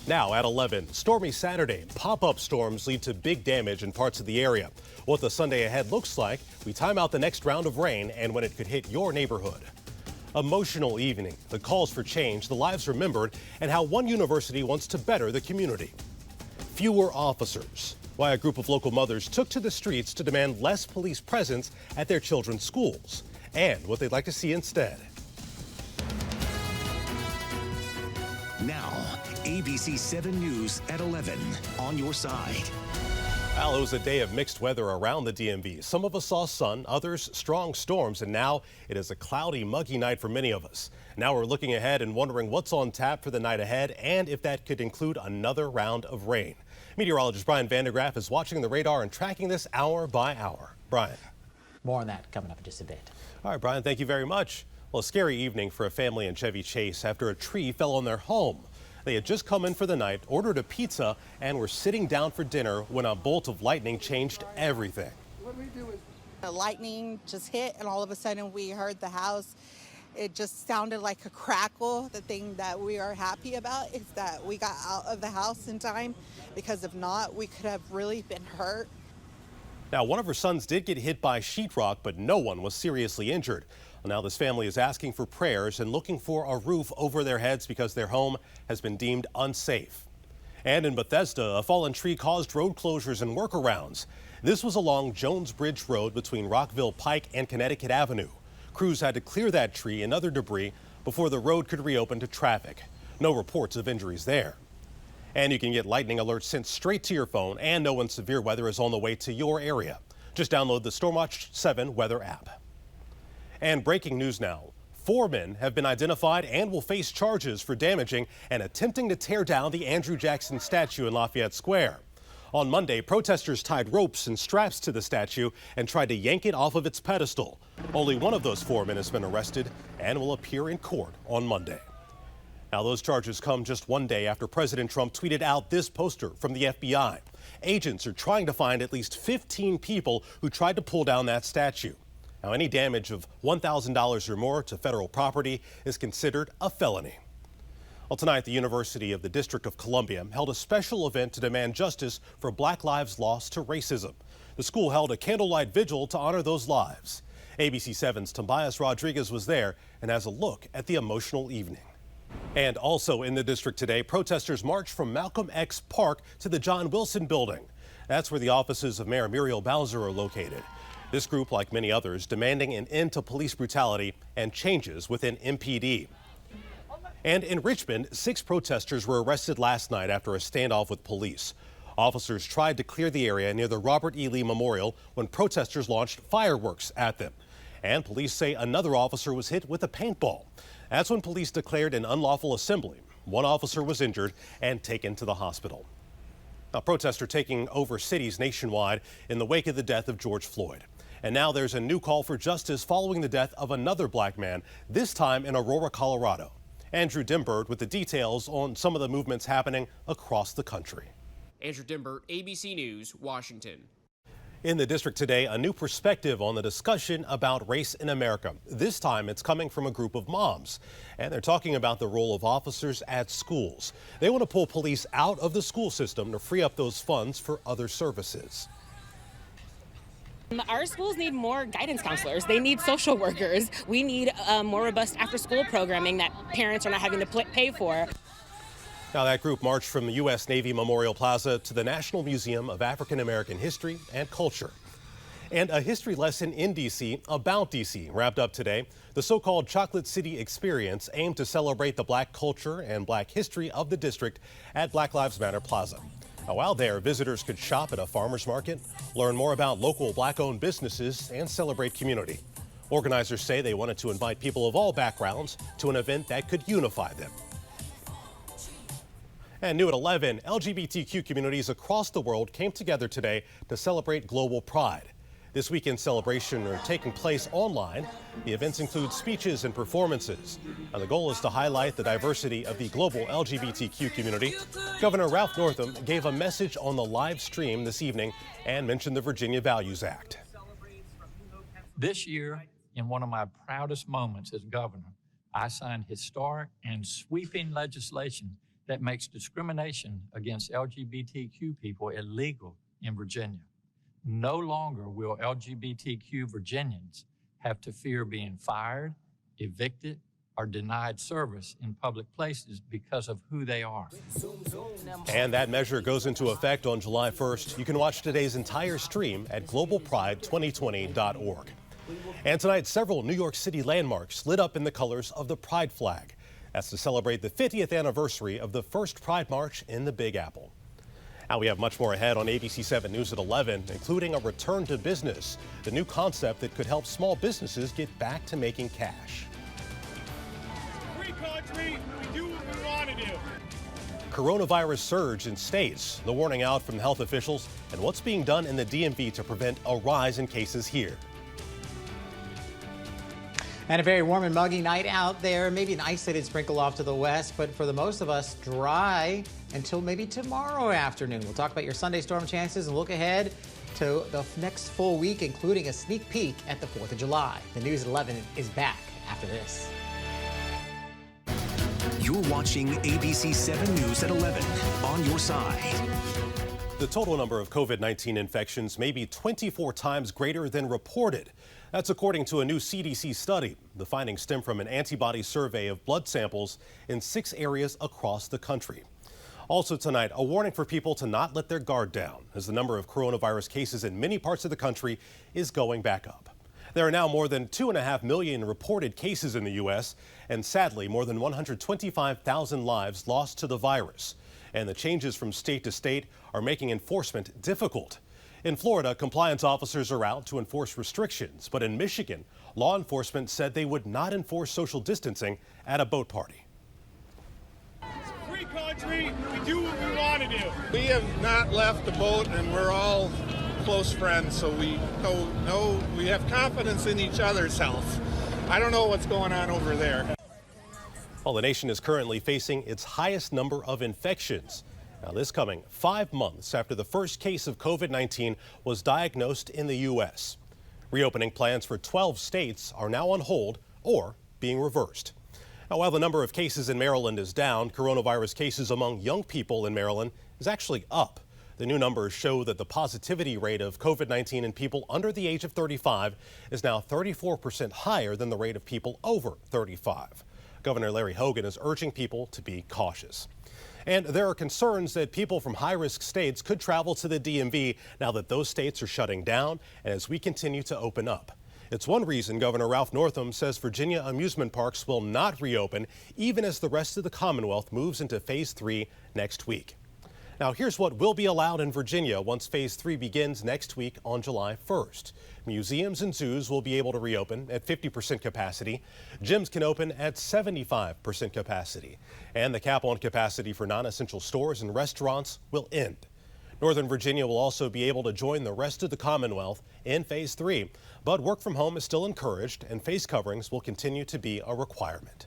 Now at 11, stormy Saturday. Pop-up storms lead to big damage in parts of the area. What the Sunday ahead looks like, we time out the next round of rain and when it could hit your neighborhood. Emotional evening, the calls for change, the lives remembered, and how one university wants to better the community. Fewer officers. Why a group of local mothers took to the streets to demand less police presence at their children's schools. And what they'd like to see instead. Now, ABC 7 News at 11 on your side. Well, it was a day of mixed weather around the DMV. Some of us saw sun, others strong storms, and now it is a cloudy, muggy night for many of us. Now we're looking ahead and wondering what's on tap for the night ahead and if that could include another round of rain. Meteorologist Brian Vandegraff is watching the radar and tracking this hour by hour. Brian. More on that coming up in just a bit. All right, Brian, thank you very much. Well, a scary evening for a family in Chevy Chase after a tree fell on their home. They had just come in for the night, ordered a pizza, and were sitting down for dinner when a bolt of lightning changed everything. The lightning just hit, and all of a sudden we heard the house. It just sounded like a crackle. The thing that we are happy about is that we got out of the house in time, because if not, we could have really been hurt. Now, one of her sons did get hit by sheetrock, but no one was seriously injured. Well, now this family is asking for prayers and looking for a roof over their heads because their home has been deemed unsafe. And in Bethesda, a fallen tree caused road closures and workarounds. This was along Jones Bridge Road between Rockville Pike and Connecticut Avenue. Crews had to clear that tree and other debris before the road could reopen to traffic. No reports of injuries there. And you can get lightning alerts sent straight to your phone and know when severe weather is on the way to your area. Just download the Stormwatch 7 weather app. And breaking news now. 4 men have been identified and will face charges for damaging and attempting to tear down the Andrew Jackson statue in Lafayette Square. On Monday, protesters tied ropes and straps to the statue and tried to yank it off of its pedestal. Only one of those 4 men has been arrested and will appear in court on Monday. Now, those charges come just one day after President Trump tweeted out this poster from the FBI. Agents are trying to find at least 15 people who tried to pull down that statue. Now, any damage of $1,000 or more to federal property is considered a felony. Well, tonight, the University of the District of Columbia held a special event to demand justice for Black lives lost to racism. The school held a candlelight vigil to honor those lives. ABC 7's Tobias Rodriguez was there and has a look at the emotional evening. And also in the district today, protesters marched from Malcolm X Park to the John Wilson Building. That's where the offices of Mayor Muriel Bowser are located. This group, like many others, demanding an end to police brutality and changes within MPD. And in Richmond, 6 protesters were arrested last night after a standoff with police. Officers tried to clear the area near the Robert E. Lee Memorial when protesters launched fireworks at them. And police say another officer was hit with a paintball. That's when police declared an unlawful assembly. 1 officer was injured and taken to the hospital. Now, protests are taking over cities nationwide in the wake of the death of George Floyd. And now there's a new call for justice following the death of another black man, this time in Aurora, Colorado. Andrew Dimbert with the details on some of the movements happening across the country. Andrew Dimbert, ABC News, Washington. In the district today, a new perspective on the discussion about race in America. This time it's coming from a group of moms, and they're talking about the role of officers at schools. They want to pull police out of the school system to free up those funds for other services. Our schools need more guidance counselors. They need social workers. We need more robust after-school programming that parents are not having to pay for. Now, that group marched from the U.S. Navy Memorial Plaza to the National Museum of African American History and Culture. And a history lesson in D.C. about D.C. wrapped up today. The so-called Chocolate City Experience aimed to celebrate the black culture and black history of the district at Black Lives Matter Plaza. Now, while there, visitors could shop at a farmer's market, learn more about local black-owned businesses, and celebrate community. Organizers say they wanted to invite people of all backgrounds to an event that could unify them. And new at 11, LGBTQ communities across the world came together today to celebrate global pride. This weekend's celebration are taking place online. The events include speeches and performances. And the goal is to highlight the diversity of the global LGBTQ community. Governor Ralph Northam gave a message on the live stream this evening and mentioned the Virginia Values Act. This year, in one of my proudest moments as governor, I signed historic and sweeping legislation that makes discrimination against LGBTQ people illegal in Virginia. No longer will LGBTQ Virginians have to fear being fired, evicted, or denied service in public places because of who they are. And that measure goes into effect on July 1st. You can watch today's entire stream at globalpride2020.org. And tonight, several New York City landmarks lit up in the colors of the Pride flag. That's to celebrate the 50th anniversary of the first Pride March in the Big Apple. Now we have much more ahead on ABC 7 News at 11, including a return to business, the new concept that could help small businesses get back to making cash. Free country, we do what we want to do. Coronavirus surge in states, the warning out from health officials, and what's being done in the DMV to prevent a rise in cases here. And a very warm and muggy night out there. Maybe an isolated sprinkle off to the west, but for the most of us, dry until maybe tomorrow afternoon. We'll talk about your Sunday storm chances and look ahead to the next full week, including a sneak peek at the 4th of July. The News at 11 is back after this. You're watching ABC 7 News at 11 on your side. The total number of COVID-19 infections may be 24 times greater than reported. That's according to a new CDC study. The findings stem from an antibody survey of blood samples in 6 areas across the country. Also tonight, a warning for people to not let their guard down as the number of coronavirus cases in many parts of the country is going back up. There are now more than 2.5 million reported cases in the U.S. and sadly more than 125,000 lives lost to the virus. And the changes from state to state are making enforcement difficult. In Florida, compliance officers are out to enforce restrictions, but in Michigan, law enforcement said they would not enforce social distancing at a boat party. It's a free country, we do what we want to do. We have not left the boat, and we're all close friends, so we have confidence in each other's health. I don't know what's going on over there. Well, the nation is currently facing its highest number of infections. Now, this coming 5 months after the first case of COVID-19 was diagnosed in the U.S. Reopening plans for 12 states are now on hold or being reversed. Now, while the number of cases in Maryland is down, coronavirus cases among young people in Maryland is actually up. The new numbers show that the positivity rate of COVID-19 in people under the age of 35 is now 34% higher than the rate of people over 35. Governor Larry Hogan is urging people to be cautious. And there are concerns that people from high-risk states could travel to the DMV now that those states are shutting down and as we continue to open up. It's one reason Governor Ralph Northam says Virginia amusement parks will not reopen even as the rest of the Commonwealth moves into Phase 3 next week. Now, here's what will be allowed in Virginia once Phase 3 begins next week on July 1st. Museums and zoos will be able to reopen at 50% capacity. Gyms can open at 75% capacity. And the cap on capacity for non-essential stores and restaurants will end. Northern Virginia will also be able to join the rest of the Commonwealth in Phase 3. But work from home is still encouraged, and face coverings will continue to be a requirement.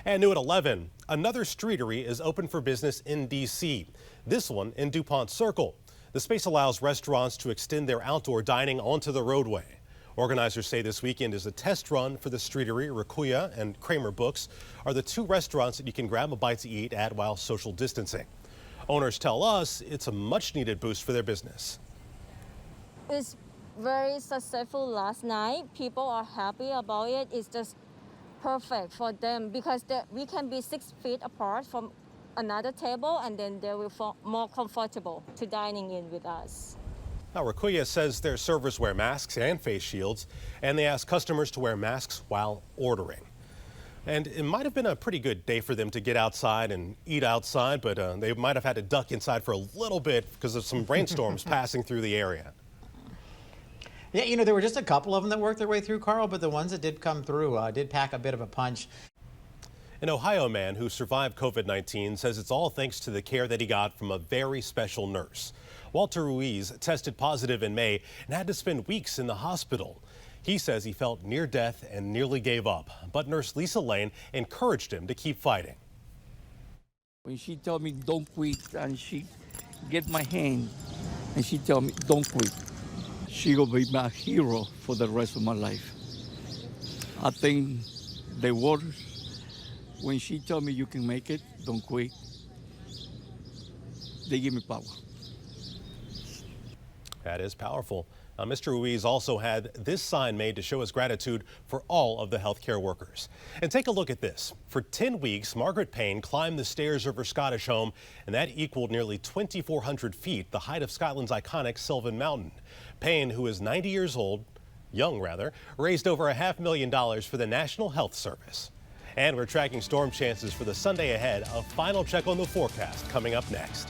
And new at 11, another streetery is open for business in D.C., this one in DuPont Circle. The space allows restaurants to extend their outdoor dining onto the roadway. Organizers say this weekend is a test run for the streetery. Rakuya and Kramer Books are the 2 restaurants that you can grab a bite to eat at while social distancing. Owners tell us it's a much-needed boost for their business. It's very successful last night. People are happy about it. It's just perfect for them because we can be 6 feet apart from another table, and then they will feel more comfortable to dining in with us. Now, Rakuya says their servers wear masks and face shields, and they ask customers to wear masks while ordering. And it might have been a pretty good day for them to get outside and eat outside, but they might have had to duck inside for a little bit because of some rainstorms passing through the area. Yeah, you know, there were just a couple of them that worked their way through, Carl, but the ones that did come through did pack a bit of a punch. An Ohio man who survived COVID-19 says it's all thanks to the care that he got from a very special nurse. Walter Ruiz tested positive in May and had to spend weeks in the hospital. He says he felt near death and nearly gave up, but nurse Lisa Lane encouraged him to keep fighting. When she told me don't quit, and she get my hand and she told me don't quit, she will be my hero for the rest of my life. I think the words when she told me you can make it, don't quit, they give me power. That is powerful. Mr. Ruiz also had this sign made to show his gratitude for all of the healthcare workers. And take a look at this. For 10 weeks, Margaret Payne climbed the stairs of her Scottish home, and that equaled nearly 2,400 feet, the height of Scotland's iconic Sylvan Mountain. Payne, who is 90 years old, young rather, raised over $500,000 for the National Health Service. And we're tracking storm chances for the Sunday ahead. A final check on the forecast coming up next.